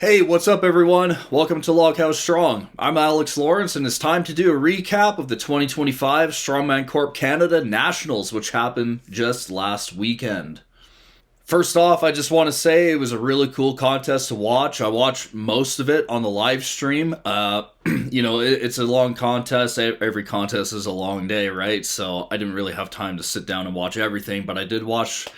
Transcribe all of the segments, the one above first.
Hey, what's up, everyone? Welcome to Loghouse Strong. I'm Alex Lawrence, and it's time to do a recap of the 2025 Strongman Corp Canada Nationals, which happened just last weekend. First off, I just want to say it was a really cool contest to watch. I watched most of it on the live stream. It's a long contest. Every contest is a long day, right? So I didn't really have time to sit down and watch everything, but I did watch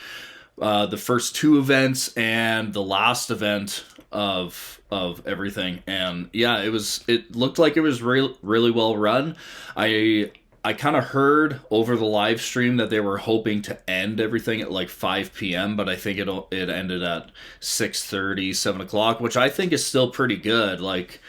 the first two events and the last event of everything, and yeah, it looked like it was really well run. I kind of heard over the live stream that they were hoping to end everything at like 5 p.m., but I think it ended at 6:30, 7 o'clock, which I think is still pretty good. Like,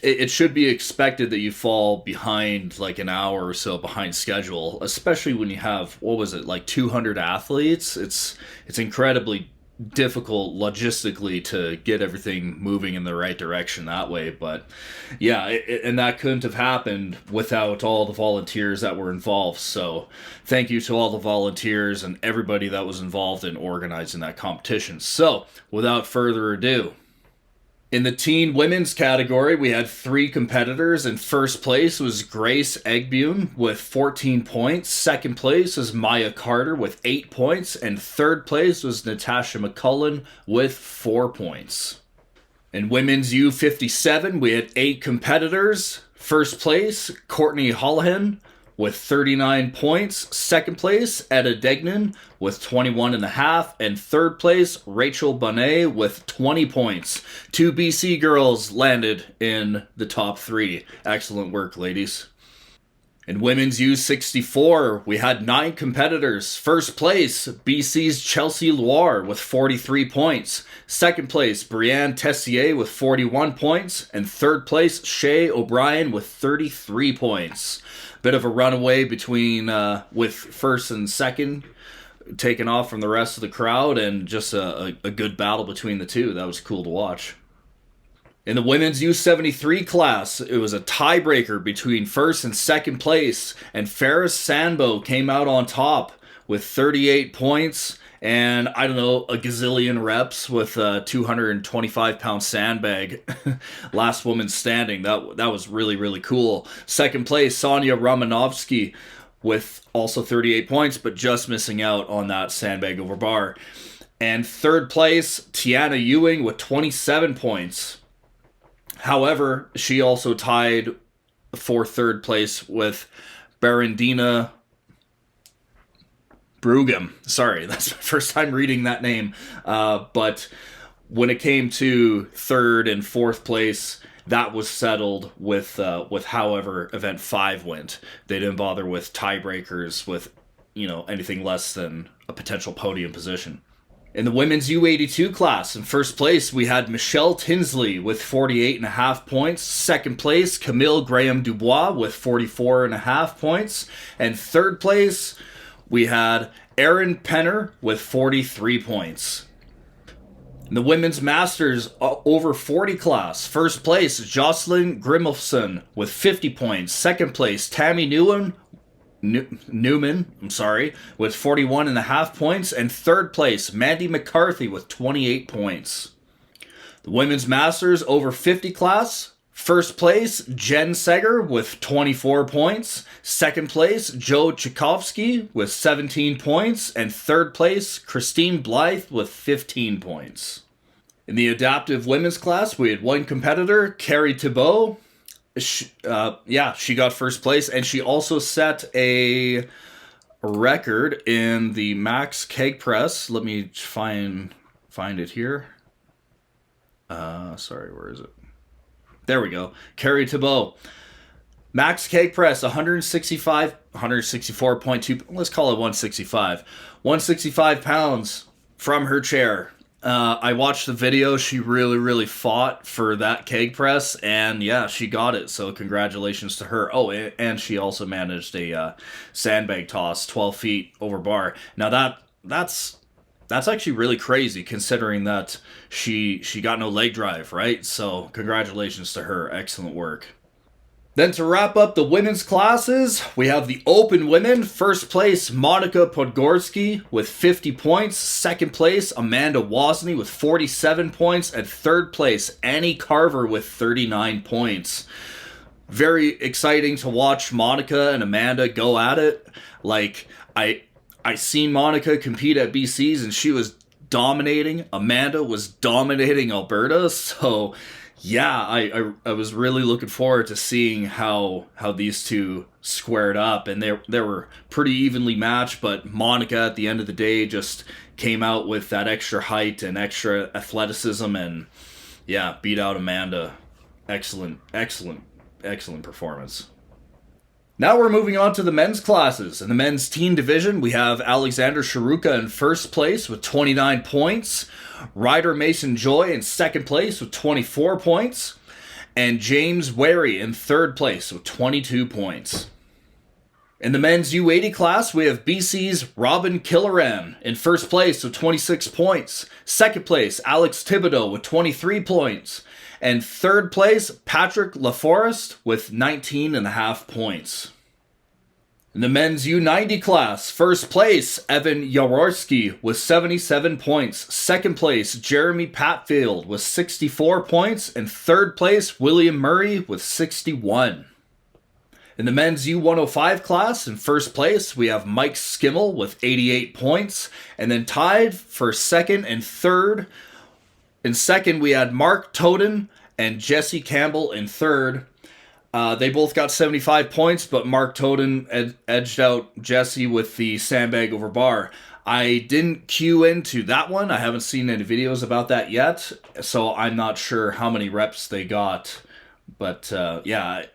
it should be expected that you fall behind like an hour or so behind schedule, especially when you have, what was it, like 200 athletes. It's incredibly difficult logistically to get everything moving in the right direction that way. But yeah, and that couldn't have happened without all the volunteers that were involved. So thank you to all the volunteers and everybody that was involved in organizing that competition. So without further ado, in the teen women's category, we had three competitors. In first place was Grace Egbune with 14 points. Second place was Maya Carter with 8 points. And third place was Natasha McCullen with 4 points. In women's U57, we had 8 competitors. First place, Courtney Holohan with 39 points. Second place, Etta Degnan with 21.5. And third place, Rachel Bonet with 20 points. 2 BC girls landed in the top 3. Excellent work, ladies. In women's U64, we had 9 competitors. First place, BC's Chelsea Loire with 43 points. Second place, Brianne Tessier with 41 points. And third place, Shay O'Brien with 33 points. Bit of a runaway between with first and second, taken off from the rest of the crowd, and just a good battle between the two. That was cool to watch. In the women's U73 class, it was a tiebreaker between first and second place, and Ferris Sanbo came out on top with 38 points and, I don't know, a gazillion reps with a 225-pound sandbag. Last woman standing. That was really, really cool. Second place, Sonia Romanovsky with also 38 points, but just missing out on that sandbag over bar. And third place, Tiana Ewing with 27 points. However, she also tied for third place with Barandina Brugam. Sorry, that's my first time reading that name. But when it came to third and fourth place, that was settled with however event 5 went. They didn't bother with tiebreakers with, anything less than a potential podium position. In the women's U82 class, in first place, we had Michelle Tinsley with 48.5 points. Second place, Camille Graham Dubois with 44.5 points. And third place, we had Erin Penner with 43 points. In the women's masters over 40 class, first place, Jocelyn Grimmelson with 50 points. Second place, Tammy Newman, with 41.5 points. And third place, Mandy McCarthy with 28 points. The women's masters over 50 class, first place, Jen Seger with 24 points. Second place, Joe Tchaikovsky with 17 points. And third place, Christine Blythe with 15 points. In the adaptive women's class, we had one competitor, Carrie Thibault. She got first place, and she also set a record in the max keg press. Let me find it here. Where is it? There we go. Carrie Thibault. Max keg press, 164.2, let's call it 165. 165 pounds from her chair. I watched the video. She really, really fought for that keg press, and yeah, she got it. So congratulations to her. Oh, and she also managed a sandbag toss 12 feet over bar. Now that's actually really crazy considering that she got no leg drive, right? So congratulations to her. Excellent work. Then to wrap up the women's classes, we have the open women. First place, Monica Podgorski with 50 points. Second place, Amanda Wozni with 47 points. And third place, Annie Carver with 39 points. Very exciting to watch Monica and Amanda go at it. Like, I seen Monica compete at BC's and she was dominating. Amanda was dominating Alberta. So yeah, I was really looking forward to seeing how these two squared up, and they were pretty evenly matched, but Monica at the end of the day just came out with that extra height and extra athleticism, and yeah, beat out Amanda. Excellent performance. Now we're moving on to the men's classes. In the men's teen division, we have Alexander Sharuka in first place with 29 points. Ryder Mason Joy in second place with 24 points. And James Wary in third place with 22 points. In the men's U80 class, we have BC's Robin Killeran in first place with 26 points. Second place, Alex Thibodeau with 23 points. And third place, Patrick LaForest with 19.5 points. In the men's U90 class, first place, Evan Jaworski with 77 points. Second place, Jeremy Patfield with 64 points. And third place, William Murray with 61. In the men's U105 class, in first place, we have Mike Skimmel with 88 points. And then tied for second and third. In second, we had Mark Toden and Jesse Campbell in third. They both got 75 points, but Mark Toden edged out Jesse with the sandbag over bar. I didn't cue into that one. I haven't seen any videos about that yet, so I'm not sure how many reps they got. But yeah,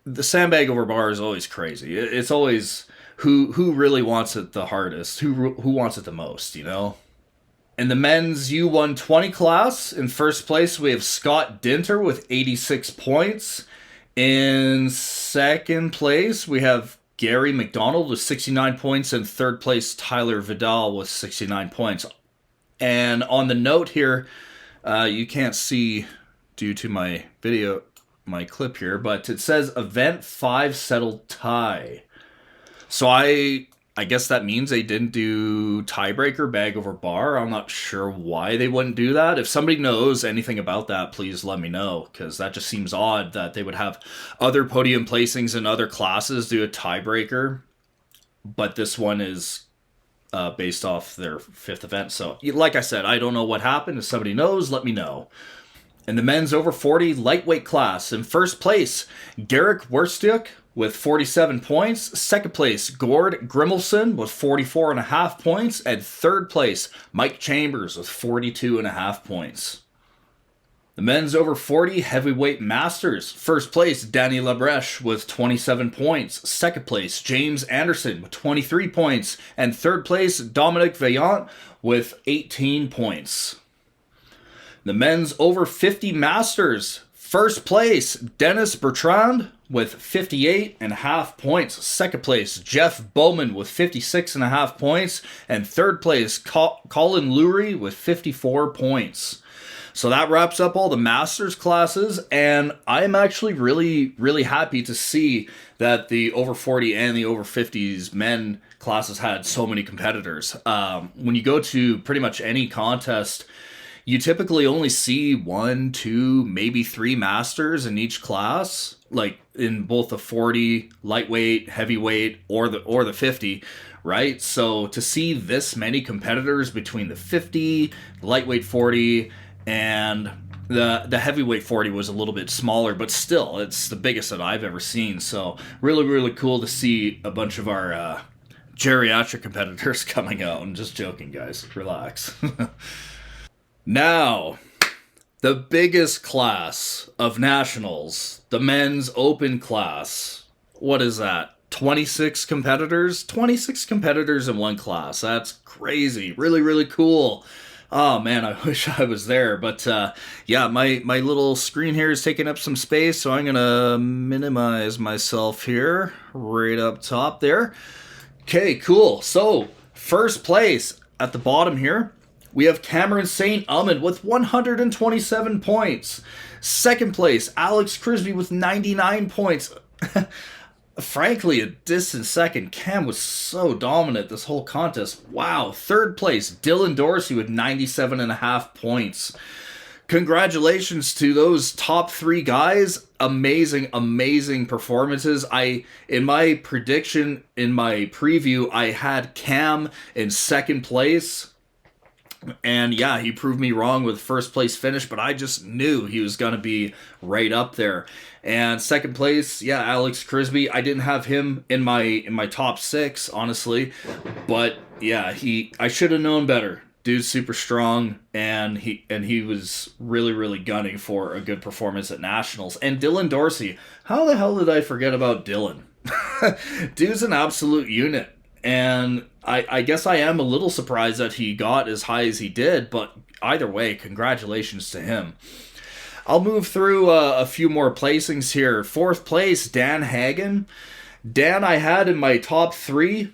the sandbag over bar is always crazy. It's always who really wants it the hardest, who wants it the most, you know? In the men's U120 class, in first place, we have Scott Dinter with 86 points. In second place, we have Gary McDonald with 69 points. And third place, Tyler Vidal with 69 points. And on the note here, you can't see due to my clip here, but it says event 5 settled tie. So I guess that means they didn't do tiebreaker bag over bar. I'm not sure why they wouldn't do that. If somebody knows anything about that, please let me know, because that just seems odd that they would have other podium placings in other classes do a tiebreaker, but this one is based off their 5th event. So like I said, I don't know what happened. If somebody knows, let me know. In the men's over 40 lightweight class, in first place, Garrick Wurstiuk with 47 points. Second place, Gord Grimmelson with 44.5 points. And third place, Mike Chambers with 42.5 points. The men's over 40 heavyweight masters. First place, Danny Labreche with 27 points. Second place, James Anderson with 23 points. And third place, Dominic Vaillant with 18 points. The men's over 50 masters. First place, Dennis Bertrand with 58.5 points. Second place, Jeff Bowman with 56.5 points. And third place, Colin Lurie with 54 points. So that wraps up all the masters classes, and I'm actually really, really happy to see that the over 40 and the over 50s men classes had so many competitors. When you go to pretty much any contest, you typically only see 1, 2, maybe 3 masters in each class, like in both the 40, lightweight, heavyweight, or the 50, right? So to see this many competitors between the 50, lightweight 40, and the heavyweight 40 was a little bit smaller, but still, it's the biggest that I've ever seen. So really, really cool to see a bunch of our geriatric competitors coming out. I'm just joking, guys. Relax. Now, the biggest class of nationals, the men's open class. What is that? 26 competitors? 26 competitors in one class. That's crazy. Really, really cool. Oh man, I wish I was there. But yeah, my little screen here is taking up some space, so I'm going to minimize myself here, right up top there. Okay, cool. So, first place at the bottom here, we have Cameron St. Ahmed with 127 points. Second place, Alex Crisby with 99 points. Frankly, a distant second. Cam was so dominant this whole contest. Wow. Third place, Dylan Dorsey with 97.5 points. Congratulations to those top three guys. Amazing, amazing performances. In my prediction, in my preview, I had Cam in second place. And yeah, he proved me wrong with first place finish, but I just knew he was going to be right up there. And second place, yeah, Alex Crisby. I didn't have him in my top six, honestly, but yeah, I should have known better. Dude's super strong, and he was really, really gunning for a good performance at nationals. And Dylan Dorsey, how the hell did I forget about Dylan? Dude's an absolute unit. And I guess I am a little surprised that he got as high as he did, but either way, congratulations to him. I'll move through a few more placings here. Fourth place, Dan Hagen. Dan I had in my top three,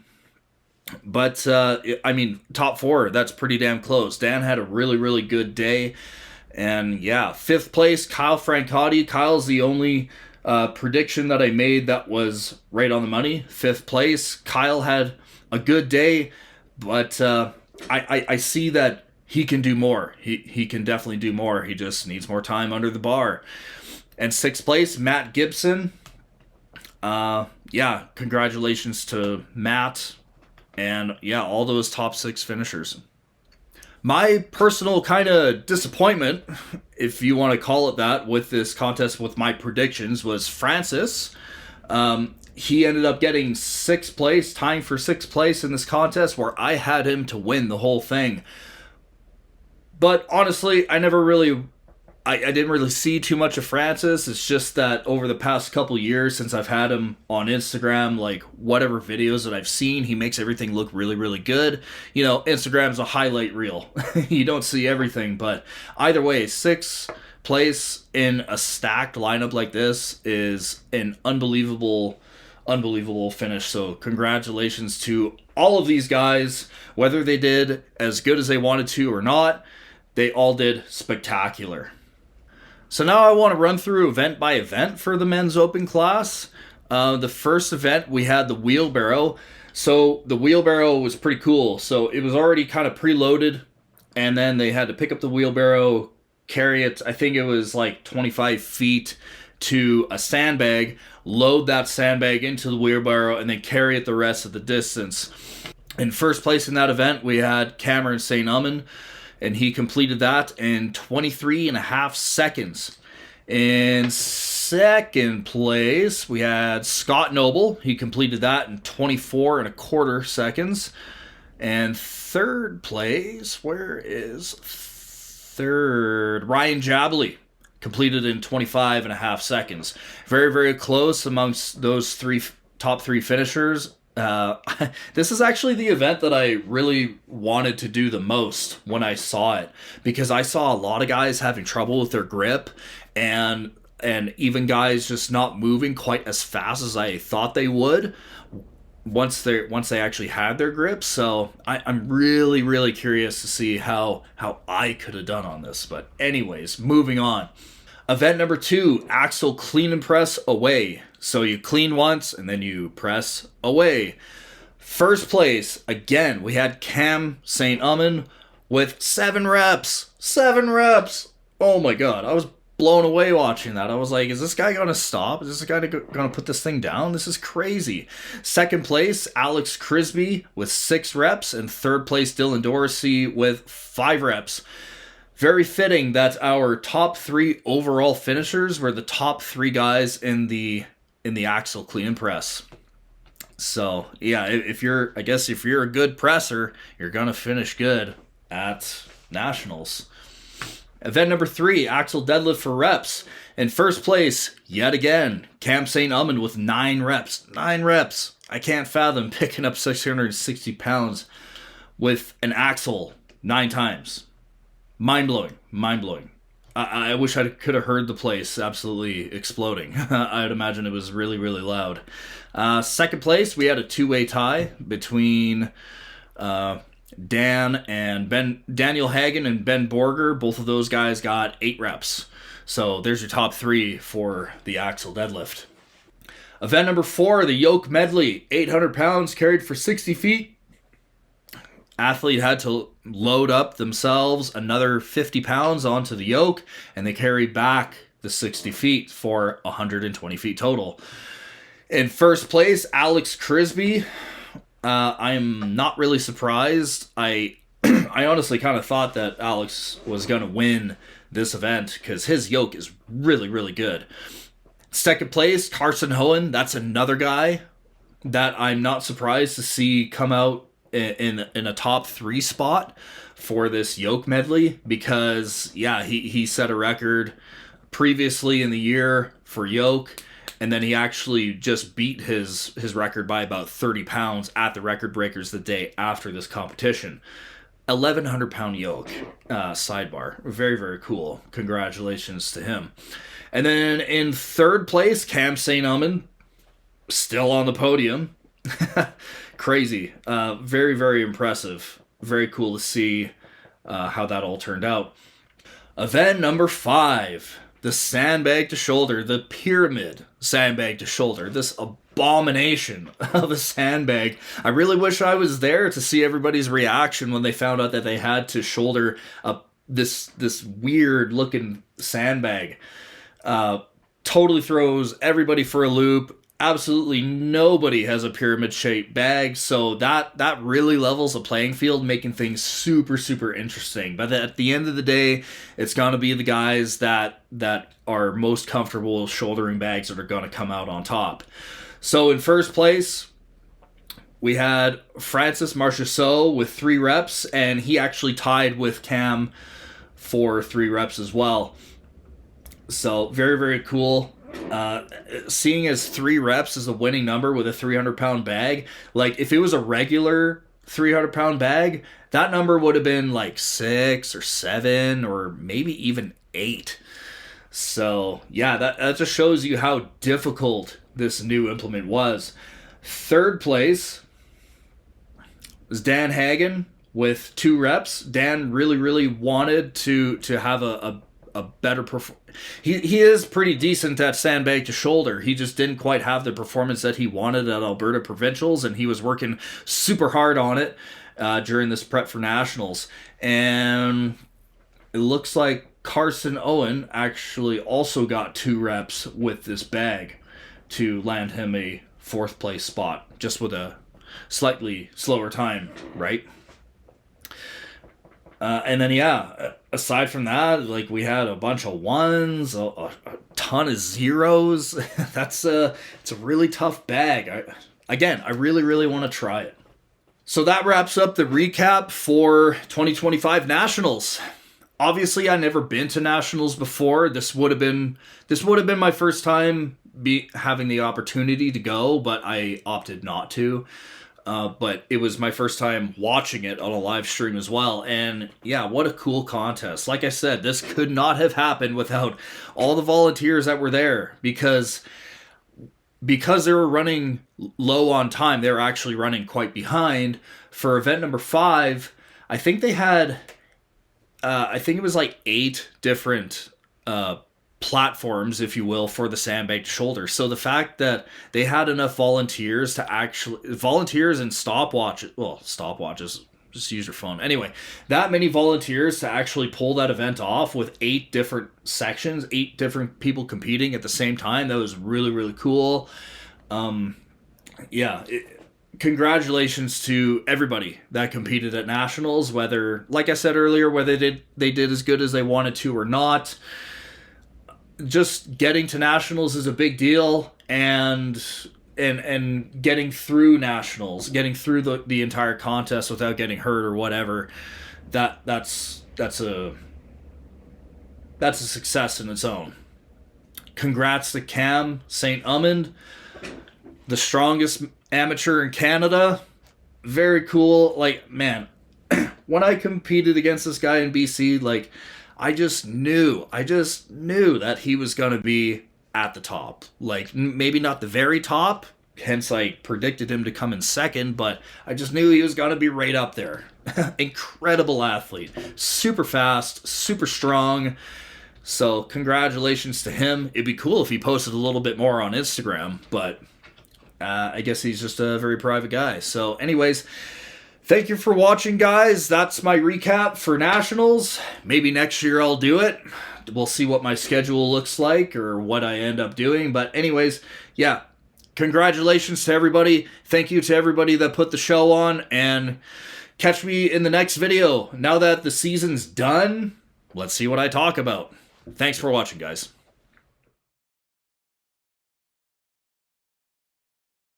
but top four, that's pretty damn close. Dan had a really, really good day. And yeah, fifth place, Kyle Francotti. Kyle's the only prediction that I made that was right on the money. Fifth place, Kyle had a good day, but I see that he can do more. He can definitely do more. He just needs more time under the bar. And sixth place, Matt Gibson. Yeah, congratulations to Matt. And yeah, all those top six finishers. My personal kind of disappointment, if you want to call it that, with this contest with my predictions was Francis. He ended up getting sixth place, tying for sixth place in this contest where I had him to win the whole thing. But honestly, I didn't really see too much of Francis. It's just that over the past couple years since I've had him on Instagram, like whatever videos that I've seen, he makes everything look really, really good. You know, Instagram's a highlight reel. You don't see everything, but either way, sixth place in a stacked lineup like this is an unbelievable finish. So congratulations to all of these guys, whether they did as good as they wanted to or not. They all did spectacular. So now I want to run through event by event for the men's open class. The first event, we had the wheelbarrow. So the wheelbarrow was pretty cool. So it was already kind of preloaded, and then they had to pick up the wheelbarrow, carry it, I think it was like 25 feet to a sandbag, load that sandbag into the wheelbarrow, and then carry it the rest of the distance. In first place in that event, we had Cameron St. Umman, and he completed that in 23 and a half seconds. In second place, we had Scott Noble. He completed that in 24 and a quarter seconds. And third place, where is third? Ryan Jabley completed in 25 and a half seconds. Very, very close amongst those top three finishers. This is actually the event that I really wanted to do the most when I saw it, because I saw a lot of guys having trouble with their grip, and even guys just not moving quite as fast as I thought they would once they actually had their grip. So I'm really, really curious to see how I could have done on this. But anyways, moving on. Event number 2, axle clean and press away. So you clean once and then you press away. First place, again, we had Cam St. Umman with 7 reps. 7 reps. Oh my God, I was blown away watching that. I was like, is this guy going to stop? Is this guy going to put this thing down? This is crazy. Second place, Alex Crisby with 6 reps. And third place, Dylan Dorsey with 5 reps. Very fitting that our top 3 overall finishers were the top 3 guys in the axle clean and press. So yeah, if you're a good presser, you're gonna finish good at nationals. Event number 3, axle deadlift for reps. In first place, yet again, Cam St. Umman with 9 reps. 9 reps. I can't fathom picking up 660 pounds with an axle 9 times. Mind-blowing. I wish I could have heard the place absolutely exploding. I'd imagine it was really, really loud. Second place, we had a 2-way tie between Daniel Hagen and Ben Borger. Both of those guys got 8 reps. So there's your top 3 for the axle deadlift. Event number 4, the yoke medley, 800 pounds carried for 60 feet. Athlete had to load up themselves another 50 pounds onto the yoke, and they carried back the 60 feet for 120 feet total. In first place, Alex Crisby. I'm not really surprised. I honestly kind of thought that Alex was going to win this event because his yoke is really, really good. Second place, Carson Hohen. That's another guy that I'm not surprised to see come out in a top 3 spot for this yoke medley because, yeah, he set a record previously in the year for yoke, and then he actually just beat his record by about 30 pounds at the Record Breakers the day after this competition. 1,100 pound yoke, sidebar. Very, very cool. Congratulations to him. And then in third place, Cam St. Uman, still on the podium. Crazy. Very, very impressive. Very cool to see how that all turned out. Event number 5, the sandbag to shoulder, the pyramid sandbag to shoulder. This abomination of a sandbag. I really wish I was there to see everybody's reaction when they found out that they had to shoulder this weird looking sandbag. Totally throws everybody for a loop. Absolutely nobody has a pyramid-shaped bag, so that really levels the playing field, making things super, super interesting. But at the end of the day, it's going to be the guys that are most comfortable shouldering bags that are going to come out on top. So in first place, we had Francis Marchessault with 3 reps, and he actually tied with Cam for 3 reps as well. So very, very cool. Seeing as 3 reps is a winning number with a 300-pound bag, like if it was a regular 300-pound bag, that number would have been like 6 or 7 or maybe even 8. So yeah, that just shows you how difficult this new implement was. Third place was Dan Hagen with 2 reps. Dan really, really wanted to have a better performance. He is pretty decent at sandbag to shoulder. He just didn't quite have the performance that he wanted at Alberta Provincials, and he was working super hard on it during this prep for Nationals. And it looks like Carson Owen actually also got 2 reps with this bag to land him a 4th place spot, just with a slightly slower time, right? And then, yeah, aside from that, like we had a bunch of 1s, a ton of 0s. It's a really tough bag. I really, really want to try it. So that wraps up the recap for 2025 Nationals. Obviously, I've never been to Nationals before. This would have been my first time having the opportunity to go, but I opted not to. But it was my first time watching it on a live stream as well. And yeah, what a cool contest. Like I said, this could not have happened without all the volunteers that were there because they were running low on time. They were actually running quite behind. For event number 5, I think they had, I think it was like 8 different platforms, if you will, for the sandbag shoulder. So the fact that they had enough volunteers and stopwatches, just use your phone. Anyway, that many volunteers to actually pull that event off with 8 different sections, 8 different people competing at the same time, that was really, really cool. Congratulations to everybody that competed at Nationals, whether, like I said earlier, whether they did as good as they wanted to or not. Just getting to Nationals is a big deal, and getting through Nationals, getting through the entire contest without getting hurt or whatever, that's a success in its own. Congrats to Cam St. Uman, the strongest amateur in Canada. Very cool. Like, man, when I competed against this guy in BC, like, I just knew that he was going to be at the top. Like, maybe not the very top, hence I predicted him to come in second, but I just knew he was going to be right up there. Incredible athlete. Super fast, super strong. So, congratulations to him. It'd be cool if he posted a little bit more on Instagram, but I guess he's just a very private guy. So anyways, thank you for watching, guys. That's my recap for Nationals. Maybe next year I'll do it. We'll see what my schedule looks like or what I end up doing. But anyways, yeah, congratulations to everybody. Thank you to everybody that put the show on. And catch me in the next video. Now that the season's done, let's see what I talk about. Thanks for watching, guys.